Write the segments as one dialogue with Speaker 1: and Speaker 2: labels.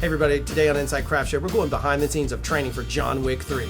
Speaker 1: Hey everybody, today on Inside Craft Show, we're going behind the scenes of training for John Wick 3.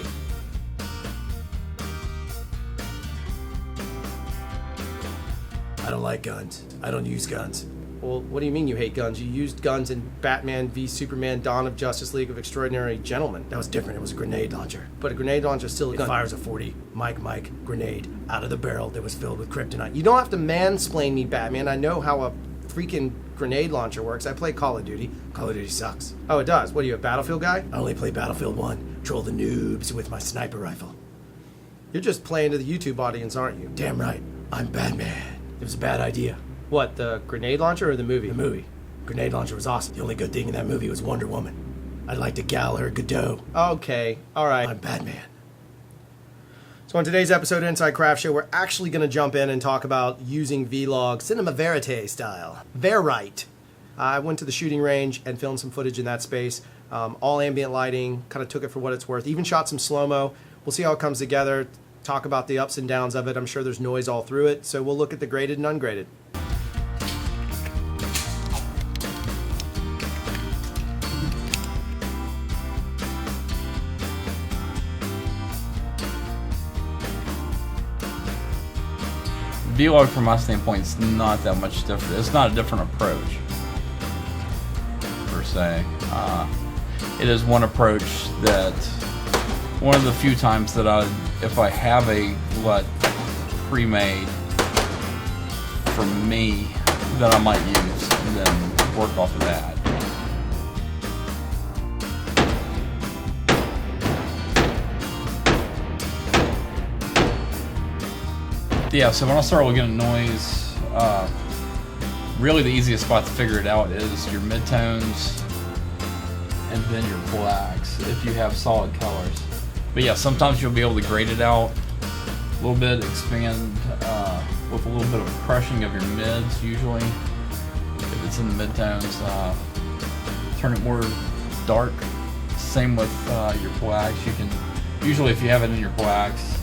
Speaker 1: I don't like guns. I don't use guns. Well, what do you mean you hate guns? You used guns in Batman v Superman Dawn of Justice League of Extraordinary Gentlemen. That was different. It was a grenade launcher. But a grenade launcher still fires a 40 Mike grenade out of the barrel that was filled with kryptonite. You don't have to mansplain me, Batman. I know how a freaking grenade launcher works. I play Call of Duty. Call of Duty sucks. Oh, it does? What are you, a Battlefield guy? I only play Battlefield 1. Troll the noobs with my sniper rifle. You're just playing to the YouTube audience, aren't you? Damn right. I'm Batman. It was a bad idea. What, the grenade launcher or the movie? The movie. Grenade launcher was awesome. The only good thing in that movie was Wonder Woman. I'd like to gal her Godot. Okay, alright. I'm Batman. So on today's episode of Inside Craft Show, we're actually going to jump in and talk about using vlog, cinema verite style. Verite. I went to the shooting range and filmed some footage in that space. All ambient lighting, kind of took it for what it's worth. Even shot some slow-mo. We'll see how it comes together. Talk about the ups and downs of it. I'm sure there's noise all through it. So we'll look at the graded and ungraded.
Speaker 2: Vlog from my standpoint is not that much different. It's not a different approach per se. It is one approach that one of the few times that if I have a LUT pre-made for me that I might use and then work off of that. Yeah, so when I start looking at noise, really the easiest spot to figure it out is your midtones and then your blacks if you have solid colors. But yeah, sometimes you'll be able to grade it out a little bit, expand with a little bit of crushing of your mids usually. If it's in the midtones, turn it more dark. Same with your blacks. You can, usually if you have it in your blacks,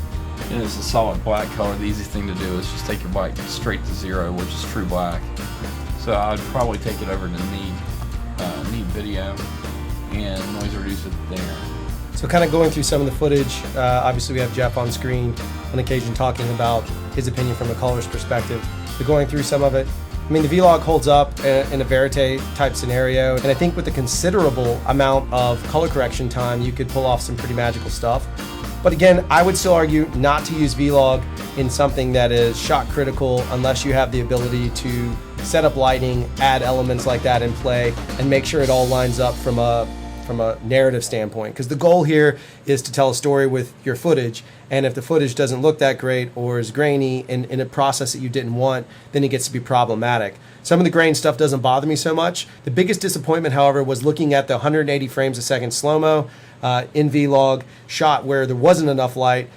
Speaker 2: and it's a solid black color, the easiest thing to do is just take your black straight to 0, which is true black. So I'd probably take it over to Neat Video and noise reduce it there.
Speaker 1: So kind of going through some of the footage, obviously we have Jeff on screen on occasion talking about his opinion from a colorist perspective. But going through some of it, I mean the vlog holds up in a verite type scenario, and I think with a considerable amount of color correction time you could pull off some pretty magical stuff. But again, I would still argue not to use vlog in something that is shot critical unless you have the ability to set up lighting, add elements like that in play, and make sure it all lines up from a narrative standpoint. Because the goal here is to tell a story with your footage, and if the footage doesn't look that great or is grainy in a process that you didn't want, then it gets to be problematic. Some of the grain stuff doesn't bother me so much. The biggest disappointment, however, was looking at the 180 frames a second slow-mo in vlog shot where there wasn't enough light.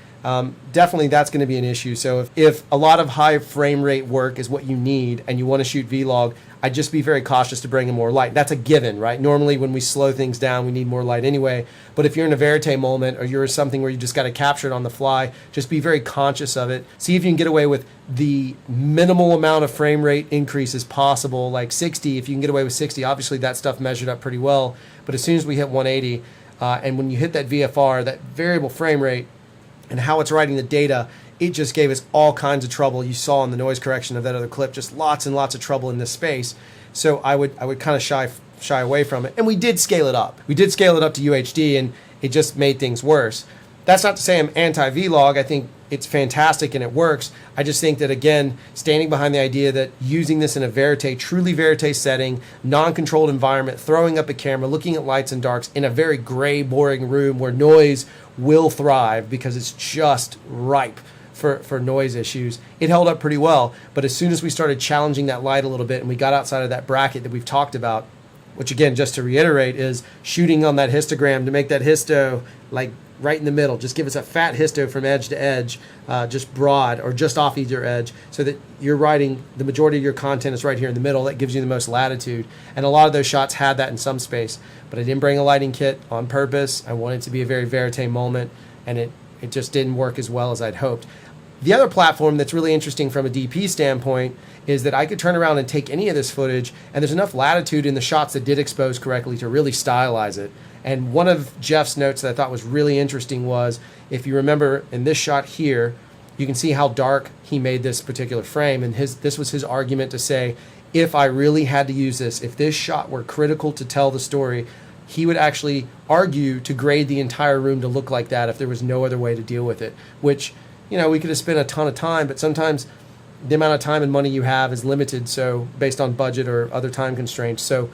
Speaker 1: Definitely that's going to be an issue. So if a lot of high frame rate work is what you need and you want to shoot vlog, I'd just be very cautious to bring in more light. That's a given, right? Normally when we slow things down, we need more light anyway. But if you're in a verite moment or you're something where you just got to capture it on the fly, just be very conscious of it. See if you can get away with the minimal amount of frame rate increase as possible, like 60. If you can get away with 60, obviously that stuff measured up pretty well. But as soon as we hit 180, and when you hit that VFR, that variable frame rate, and how it's writing the data, it just gave us all kinds of trouble. You saw in the noise correction of that other clip, just lots and lots of trouble in this space. So I would kind of shy away from it. And we did scale it up. We did scale it up to UHD, and it just made things worse. That's not to say I'm anti-vlog. I think it's fantastic and it works. I just think that, again, standing behind the idea that using this in a verite, truly verite setting, non-controlled environment, throwing up a camera, looking at lights and darks in a very gray, boring room where noise will thrive because it's just ripe for noise issues. It held up pretty well, but as soon as we started challenging that light a little bit and we got outside of that bracket that we've talked about, which again, just to reiterate, is shooting on that histogram to make that histo like right in the middle. Just give us a fat histo from edge to edge, just broad or just off either edge, so that you're writing, the majority of your content is right here in the middle. That gives you the most latitude. And a lot of those shots had that in some space, but I didn't bring a lighting kit on purpose. I wanted it to be a very verite moment, and it just didn't work as well as I'd hoped. The other platform that's really interesting from a DP standpoint is that I could turn around and take any of this footage, and there's enough latitude in the shots that did expose correctly to really stylize it. And one of Jeff's notes that I thought was really interesting was, if you remember in this shot here, you can see how dark he made this particular frame, and this was his argument to say, if I really had to use this, if this shot were critical to tell the story, he would actually argue to grade the entire room to look like that if there was no other way to deal with it, which, you know, we could have spent a ton of time, but sometimes the amount of time and money you have is limited, so based on budget or other time constraints. So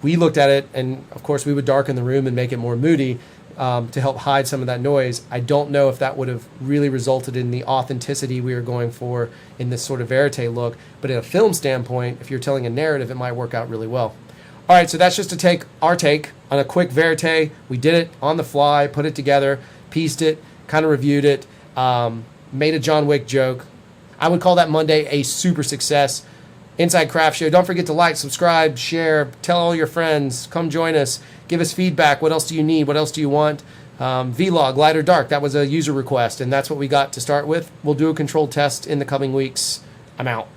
Speaker 1: we looked at it, and of course we would darken the room and make it more moody to help hide some of that noise. I don't know if that would have really resulted in the authenticity we were going for in this sort of verite look, but in a film standpoint, if you're telling a narrative, it might work out really well. All right, so that's just our take on a quick verite. We did it on the fly, put it together, pieced it, kind of reviewed it, made a John Wick joke. I would call that Monday a super success. Inside Craft Show. Don't forget to like, subscribe, share, tell all your friends. Come join us. Give us feedback. What else do you need? What else do you want? Vlog, light or dark. That was a user request, and that's what we got to start with. We'll do a controlled test in the coming weeks. I'm out.